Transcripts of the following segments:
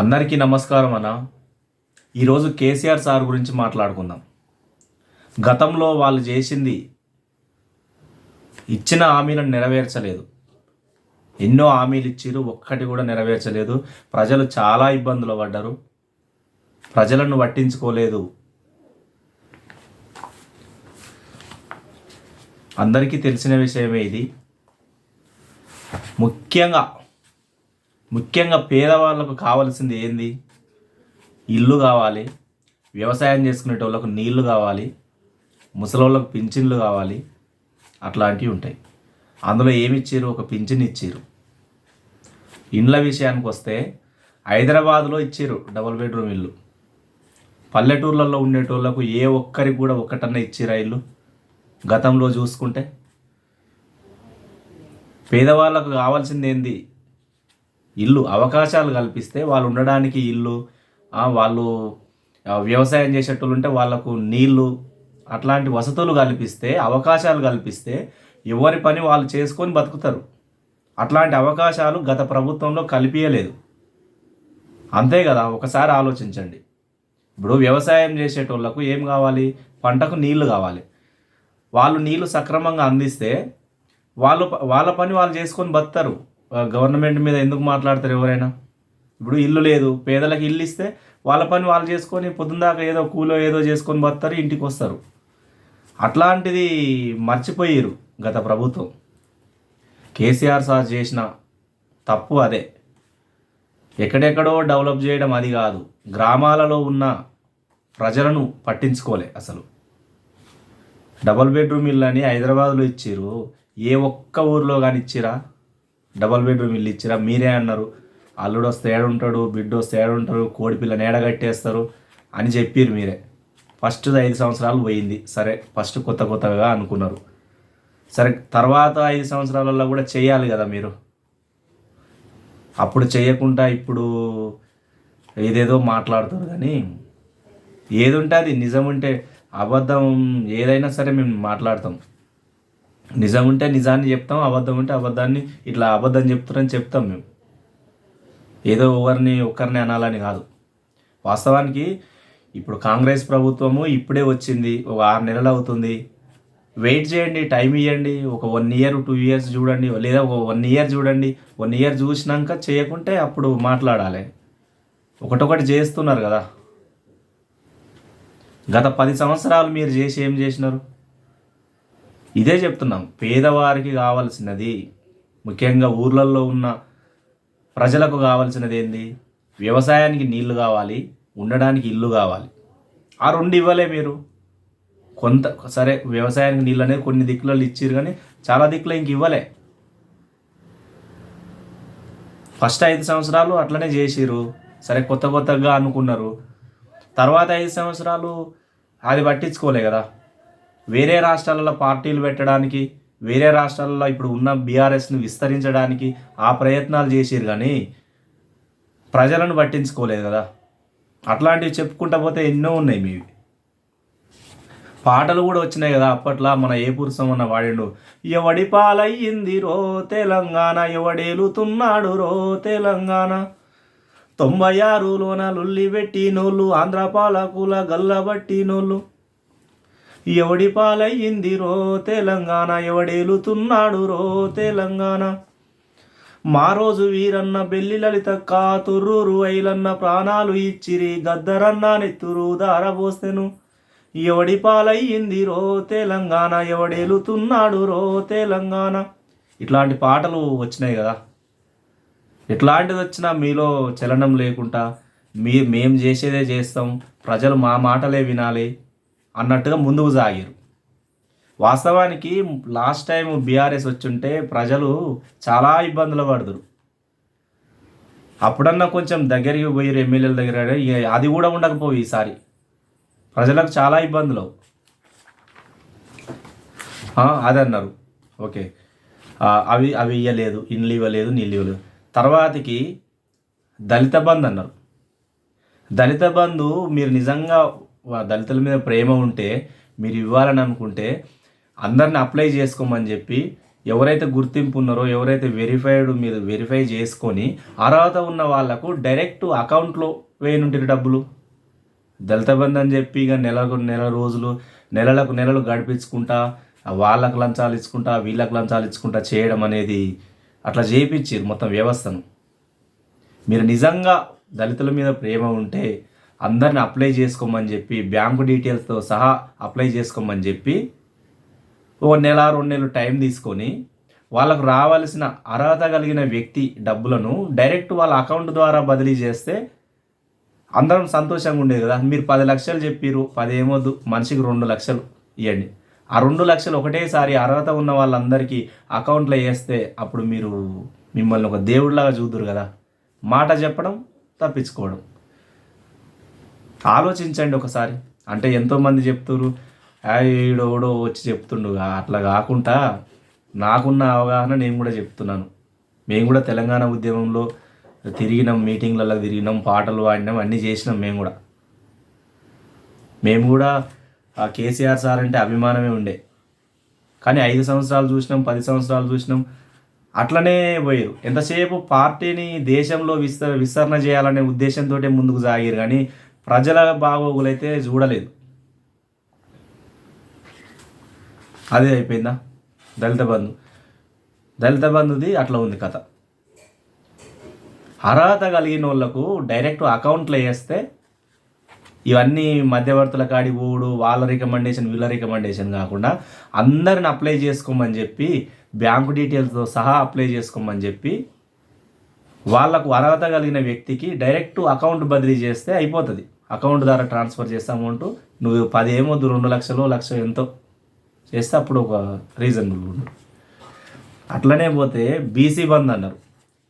అందరికీ నమస్కారం అన్న. ఈరోజు కేసీఆర్ సార్ గురించి మాట్లాడుకుందాం. గతంలో వాళ్ళు చేసింది ఇచ్చిన హామీలను నెరవేర్చలేదు. ఎన్నో హామీలు ఇచ్చిరు, ఒక్కటి కూడా నెరవేర్చలేదు. ప్రజలు చాలా ఇబ్బందులు పడ్డారు, ప్రజలను పట్టించుకోలేదు. అందరికీ తెలిసిన విషయమే ఇది. ముఖ్యంగా పేదవాళ్ళకు కావాల్సింది ఏంది? ఇల్లు కావాలి, వ్యవసాయం చేసుకునే వాళ్ళకు నీళ్లు కావాలి, ముసలోళ్ళకు పింఛన్లు కావాలి, అట్లాంటివి ఉంటాయి. అందులో ఏమి ఇచ్చారు? ఒక పింఛన్ ఇచ్చారు. ఇండ్ల విషయానికి వస్తే హైదరాబాద్లో ఇచ్చారు డబుల్ బెడ్రూమ్ ఇల్లు. పల్లెటూర్లలో ఉండేటోళ్ళకు ఏ ఒక్కరికి కూడా ఒక్కటన్నా ఇచ్చిరా ఇల్లు? గతంలో చూసుకుంటే పేదవాళ్ళకు కావాల్సింది ఏంది? ఇల్లు. అవకాశాలు కల్పిస్తే వాళ్ళు ఉండడానికి ఇల్లు, వాళ్ళు వ్యవసాయం చేసేటోళ్ళు ఉంటే వాళ్ళకు నీళ్ళు, అట్లాంటి వసతులు కల్పిస్తే, అవకాశాలు కల్పిస్తే ఎవరి పని వాళ్ళు చేసుకొని బతుకుతారు. అట్లాంటి అవకాశాలు గత ప్రభుత్వంలో కల్పించలేదు. అంతే కదా, ఒకసారి ఆలోచించండి. ఇప్పుడు వ్యవసాయం చేసేటోళ్ళకు ఏం కావాలి? పంటకు నీళ్లు కావాలి. వాళ్ళు నీళ్లు సక్రమంగా అందిస్తే వాళ్ళ పని వాళ్ళు చేసుకొని బతుకుతారు. గవర్నమెంట్ మీద ఎందుకు మాట్లాడతారు ఎవరైనా? ఇప్పుడు ఇల్లు లేదు, పేదలకు ఇల్లు ఇస్తే వాళ్ళ పని వాళ్ళు చేసుకొని పొద్దుందాకా ఏదో కూలో ఏదో చేసుకొని బతారు, ఇంటికి వస్తారు. అట్లాంటిది మర్చిపోయారు గత ప్రభుత్వం. కేసీఆర్ సార్ చేసిన తప్పు అదే. ఎక్కడెక్కడో డెవలప్ చేయడం అది కాదు, గ్రామాలలో ఉన్న ప్రజలను పట్టించుకోలే అసలు. డబుల్ బెడ్రూమ్ ఇల్లు అని హైదరాబాద్లో ఇచ్చారు. ఏ ఒక్క ఊర్లో కానీ ఇచ్చిరా? డబుల్ బెడ్రూమ్ ఇల్లు ఇచ్చిరా? మీరే అన్నారు అల్లుడు వస్తే ఏడుంటాడు, బిడ్డ వస్తే ఏడుంటారు, కోడిపిల్లని ఏడగట్టేస్తారు అని చెప్పారు మీరే. ఫస్ట్ 5 సంవత్సరాలు పోయింది, సరే ఫస్ట్ కొత్తగా అనుకున్నారు. సరే తర్వాత 5 సంవత్సరాలలో కూడా చేయాలి కదా మీరు. అప్పుడు చేయకుండా ఇప్పుడు ఏదేదో మాట్లాడుతారు. కానీ ఏది ఉంటే అది నిజం ఉంటే, అబద్ధం ఏదైనా సరే మేము మాట్లాడతాం. నిజం ఉంటే నిజాన్ని చెప్తాం, అబద్ధం ఉంటే అబద్ధాన్ని ఇట్లా అబద్ధం చెప్తారని చెప్తాం మేము. ఏదో ఒక్కరిని అనాలని కాదు. వాస్తవానికి ఇప్పుడు కాంగ్రెస్ ప్రభుత్వము ఇప్పుడే వచ్చింది, ఒక 6 నెలలు అవుతుంది. వెయిట్ చేయండి, టైం ఇవ్వండి. ఒక 1 year 2 years చూడండి, లేదా ఒక 1 year చూడండి. 1 year చూసినాక చేయకుంటే అప్పుడు మాట్లాడాలి. ఒకటొకటి చేస్తున్నారు కదా. గత 10 సంవత్సరాలు మీరు ఏం చేసినారు? ఇదే చెప్తున్నాం. పేదవారికి కావాల్సినది, ముఖ్యంగా ఊర్లలో ఉన్న ప్రజలకు కావాల్సినది ఏంది? వ్యవసాయానికి నీళ్లు కావాలి, ఉండడానికి ఇల్లు కావాలి. ఆ 2 ఇవ్వలే మీరు. సరే వ్యవసాయానికి నీళ్ళు అనేది కొన్ని దిక్కులలో ఇచ్చారు, కానీ చాలా దిక్కులో ఇంక ఇవ్వలే. ఫస్ట్ 5 సంవత్సరాలు అట్లనే చేసిరు. సరే కొత్తగా అనుకున్నారు. తర్వాత 5 సంవత్సరాలు అది పట్టించుకోలే కదా. వేరే రాష్ట్రాలలో పార్టీలు పెట్టడానికి, వేరే రాష్ట్రాలలో ఇప్పుడు ఉన్న బీఆర్ఎస్ని విస్తరించడానికి ఆ ప్రయత్నాలు చేసిరు, కానీ ప్రజలను పట్టించుకోలేదు కదా. అట్లాంటివి చెప్పుకుంటా పోతే ఎన్నో ఉన్నాయి మీవి. పాటలు కూడా వచ్చినాయి కదా అప్పట్లో. మన ఏ పురుషం అన్న వాడిండు, ఎవడి పాలయ్యింది రో తెలంగాణ, ఎవడేలుతున్నాడు రో తెలంగాణ, 96లోన లొల్లి పెట్టినోళ్ళు, ఆంధ్ర పాలకుల గల్లబట్టినోళ్ళు, ఎవడి పాలయ్యింది రో తెలంగాణ, ఎవడేలుతున్నాడు రో తెలంగాణ, మా రోజు వీరన్న బెల్లి లలితక్క, తుర్రూరు ఐలన్న ప్రాణాలు ఇచ్చిరి, గద్దరన్న నెత్తురు దారబోస్తెను, ఎవడి పాలయ్యింది రో తెలంగాణ, ఎవడేలుతున్నాడు రో తెలంగాణ. ఇట్లాంటి పాటలు వచ్చినాయి కదా. ఎట్లాంటిది వచ్చినా మీలో చలనం లేకుండా మేము చేసేదే చేస్తాం, ప్రజలు మా మాటలే వినాలి అన్నట్టుగా ముందుకు సాగారు. వాస్తవానికి లాస్ట్ టైం బీఆర్ఎస్ వచ్చుంటే ప్రజలు చాలా ఇబ్బందులు పడుతురు. అప్పుడన్నా కొంచెం దగ్గరికి పోయారు, ఎమ్మెల్యేల దగ్గర. అది కూడా ఉండకపోయి ఈసారి ప్రజలకు చాలా ఇబ్బందులు. అది అన్నారు, ఓకే. అవి ఇవ్వలేదు, ఇండ్లు ఇవ్వలేదు, నీళ్ళు ఇవ్వలేదు. తర్వాతకి దళిత బంధు అన్నారు. దళిత బంధు మీరు నిజంగా దళితుల మీద ప్రేమ ఉంటే, మీరు ఇవ్వాలని అనుకుంటే అందరిని అప్లై చేసుకోమని చెప్పి ఎవరైతే గుర్తింపు ఉన్నారో, ఎవరైతే వెరిఫైడ్ మీరు వెరిఫై చేసుకొని అర్హత ఉన్న వాళ్ళకు డైరెక్ట్ అకౌంట్లో వేయనుంటారు డబ్బులు. దళిత బంధు అని చెప్పి ఇక నెల రోజులు నెలలు గడిపించుకుంటా వాళ్ళకు లంచాలు ఇచ్చుకుంటా వీళ్ళకు లంచాలు ఇచ్చుకుంటా చేయడం అనేది అట్లా చేయించారు మొత్తం వ్యవస్థను. మీరు నిజంగా దళితుల మీద ప్రేమ ఉంటే అందరిని అప్లై చేసుకోమని చెప్పి బ్యాంకు డీటెయిల్స్తో సహా అప్లై చేసుకోమని చెప్పి ఓ నెల 2 నెలలు టైం తీసుకొని వాళ్ళకు రావాల్సిన అర్హత కలిగిన వ్యక్తి డబ్బులను డైరెక్ట్ వాళ్ళ అకౌంట్ ద్వారా బదిలీ చేస్తే అందరం సంతోషంగా ఉండేది కదా. మీరు 10 లక్షలు చెప్పారు, 10 ఏమొద్దు, మనిషికి 2 లక్షలు ఇవ్వండి. ఆ 2 లక్షలు ఒకటేసారి అర్హత ఉన్న వాళ్ళందరికీ అకౌంట్లో వేస్తే అప్పుడు మీరు మిమ్మల్ని ఒక దేవుడిలాగా చూద్దరు కదా. మాట చెప్పడం తప్పించుకోవడం. ఆలోచించండి ఒకసారి. అంటే ఎంతోమంది చెప్తున్నారు ఈడోడో వచ్చి చెప్తుండు, అట్లా కాకుండా నాకున్న అవగాహన నేను కూడా చెప్తున్నాను. మేము కూడా తెలంగాణ ఉద్యమంలో తిరిగినాం, మీటింగ్లలో తిరిగినాం, పాటలు పాడినాం, అన్నీ చేసినాం. మేము కూడా ఆ కేసీఆర్ సార్ అంటే అభిమానమే ఉండే. కానీ 5 సంవత్సరాలు చూసినాం, 10 సంవత్సరాలు చూసినాం, అట్లనే పోయారు. ఎంతసేపు పార్టీని దేశంలో విస్తరణ చేయాలనే ఉద్దేశంతో ముందుకు సాగారు, కానీ ప్రజల బాగోగులైతే చూడలేదు. అదే అయిపోయిందా దళిత బంధుది అట్లా ఉంది కథ. అర్హత కలిగిన వాళ్ళకు డైరెక్ట్ అకౌంట్లో వేస్తే ఇవన్నీ మధ్యవర్తుల కాడి పోడు, వాళ్ళ రికమెండేషన్ వీళ్ళ రికమెండేషన్ కాకుండా అందరిని అప్లై చేసుకోమని చెప్పి బ్యాంకు డీటెయిల్స్తో సహా అప్లై చేసుకోమని చెప్పి వాళ్ళకు అర్హత కలిగిన వ్యక్తికి డైరెక్ట్ అకౌంట్ బదిలీ చేస్తే అయిపోతుంది. అకౌంట్ ద్వారా ట్రాన్స్ఫర్ చేస్తే అమౌంట్ నువ్వు 10 ఏమొద్దు, 2 లక్షలు, 1,00,000 ఎంతో చేస్తే అప్పుడు ఒక రీజనబుల్ ఉంది. అట్లనే పోతే బీసీ బంద్ అన్నారు.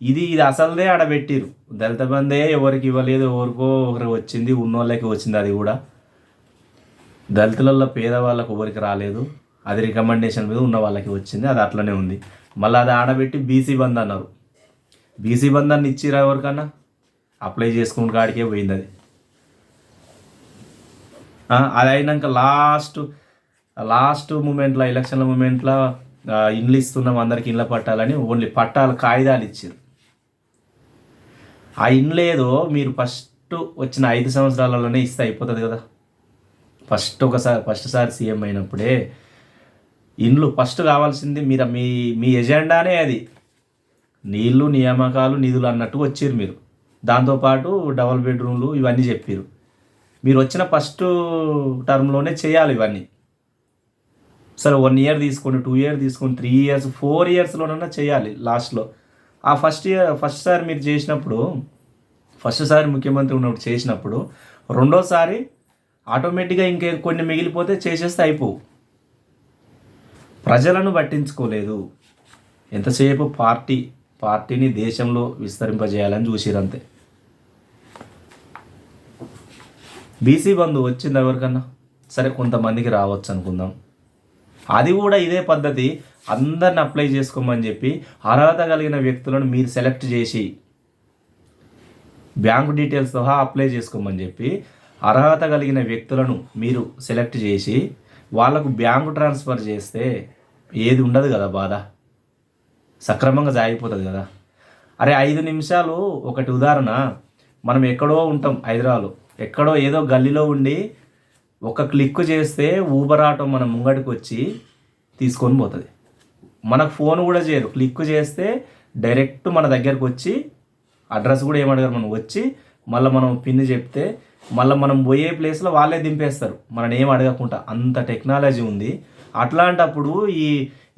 ఇది అసలుదే ఆడబెట్టిరు. దళిత బందే ఎవరికి ఇవ్వలేదు, ఎవరికో ఒకరికి వచ్చింది, ఉన్నోళ్ళకి వచ్చింది. అది కూడా దళితులలో పేదవాళ్ళకు ఎవరికి రాలేదు, అది రికమెండేషన్ మీద ఉన్న వాళ్ళకి వచ్చింది. అది అట్లనే ఉంది. మళ్ళీ అది ఆడబెట్టి బీసీ బంద్ అన్నారు. బీసీ బంధాన్ని ఇచ్చిరా ఎవరికన్నా? అప్లై చేసుకున్న కాడికే పోయింది అది. అది అయినాక లాస్ట్ మూమెంట్లో, ఎలక్షన్ల మూమెంట్లో ఇండ్లు ఇస్తున్నాం అందరికి, ఇండ్ల పట్టాలని ఓన్లీ పట్టాలు కాగితాలు ఇచ్చారు. ఆ ఇండ్లు ఏదో మీరు ఫస్ట్ వచ్చిన 5 సంవత్సరాలలోనే ఇస్తే అయిపోతుంది కదా. ఫస్ట్ సారి సీఎం అయినప్పుడే ఇండ్లు ఫస్ట్ కావాల్సింది మీరు మీ ఎజెండానే అది. నీళ్లు, నియామకాలు, నిధులు అన్నట్టు వచ్చారు మీరు. దాంతోపాటు డబుల్ బెడ్రూమ్లు ఇవన్నీ చెప్పారు. మీరు వచ్చిన ఫస్ట్ టర్మ్లోనే చేయాలి ఇవన్నీ. సరే 1 ఇయర్ తీసుకోండి, 2 ఇయర్ తీసుకోండి, 3 ఇయర్స్, 4 ఇయర్స్లోనన్నా చేయాలి లాస్ట్లో. ఆ ఫస్ట్ సారి మీరు చేసినప్పుడు, ఫస్ట్ సారి ముఖ్యమంత్రి ఉన్నప్పుడు చేసినప్పుడు, రెండోసారి ఆటోమేటిక్గా ఇంకే కొన్ని మిగిలిపోతే చేసేస్తే అయిపోవు. ప్రజలను పట్టించుకోలేదు. ఎంతసేపు పార్టీని దేశంలో విస్తరింపజేయాలని చూసిరంతే. బీసీ బంధు వచ్చింది ఎవరికన్నా? సరే కొంతమందికి రావచ్చు అనుకుందాం. అది కూడా ఇదే పద్ధతి. అందరిని అప్లై చేసుకోమని చెప్పి అర్హత కలిగిన వ్యక్తులను మీరు సెలెక్ట్ చేసి బ్యాంకు డీటెయిల్స్ సహా అప్లై చేసుకోమని చెప్పి అర్హత కలిగిన వ్యక్తులను మీరు సెలెక్ట్ చేసి వాళ్ళకు బ్యాంకు ట్రాన్స్ఫర్ చేస్తే ఏది ఉండదు కదా బాధ, సక్రమంగా జాగిపోతుంది కదా. అరే 5 నిమిషాలు ఒకటి ఉదాహరణ, మనం ఎక్కడో ఉంటాం హైదరాబాద్లో, ఎక్కడో ఏదో గల్లీలో ఉండి ఒక క్లిక్ చేస్తే ఊబర్ ఆటో మన ముంగడికి వచ్చి తీసుకొని పోతుంది. మనకు ఫోన్ కూడా చేయరు, క్లిక్ చేస్తే డైరెక్ట్ మన దగ్గరకు వచ్చి అడ్రస్ కూడా ఏమడగారు, మనం వచ్చి మళ్ళీ మనం పిన్ చెప్తే మళ్ళీ మనం పోయే ప్లేస్లో వాళ్ళే దింపేస్తారు, మనం ఏం అడగకుండా. అంత టెక్నాలజీ ఉంది. అట్లాంటప్పుడు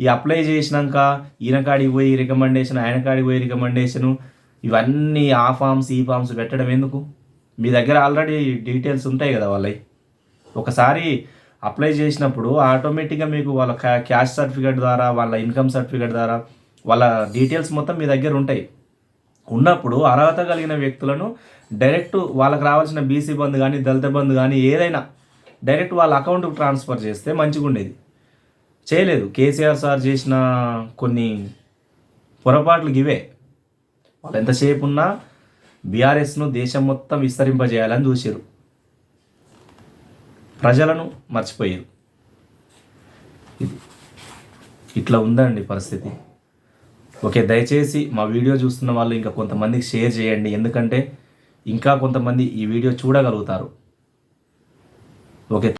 ఈ అప్లై చేసినాక ఈయన కాడికి పోయి రికమెండేషన్, ఆయన కాడికి పోయి రికమెండేషను, ఇవన్నీ ఆ ఫామ్స్ ఈ ఫామ్స్ పెట్టడం ఎందుకు? మీ దగ్గర ఆల్రెడీ డీటెయిల్స్ ఉంటాయి కదా వాళ్ళవి. ఒకసారి అప్లై చేసినప్పుడు ఆటోమేటిక్గా మీకు వాళ్ళ క్యాస్ట్ సర్టిఫికేట్ ద్వారా, వాళ్ళ ఇన్కమ్ సర్టిఫికేట్ ద్వారా వాళ్ళ డీటెయిల్స్ మొత్తం మీ దగ్గర ఉంటాయి. ఉన్నప్పుడు అర్హత కలిగిన వ్యక్తులను డైరెక్ట్ వాళ్ళకి రావాల్సిన బీసీ బంధు కానీ, దళిత బంధు కానీ ఏదైనా డైరెక్ట్ వాళ్ళ అకౌంట్కి ట్రాన్స్ఫర్ చేస్తే మంచిగా ఉండేది. చేయలేదు. కేసీఆర్ సార్ చేసిన కొన్ని పొరపాట్లు ఇవే. వాళ్ళు ఎంతసేపు ఉన్నా బీఆర్ఎస్ను దేశం మొత్తం విస్తరింపజేయాలని చూసారు, ప్రజలను మర్చిపోయారు. ఇది ఇట్లా ఉందండి పరిస్థితి. ఓకే, దయచేసి మా వీడియో చూస్తున్న వాళ్ళు ఇంకా కొంతమందికి షేర్ చేయండి, ఎందుకంటే ఇంకా కొంతమంది ఈ వీడియో చూడగలుగుతారు. ఓకే.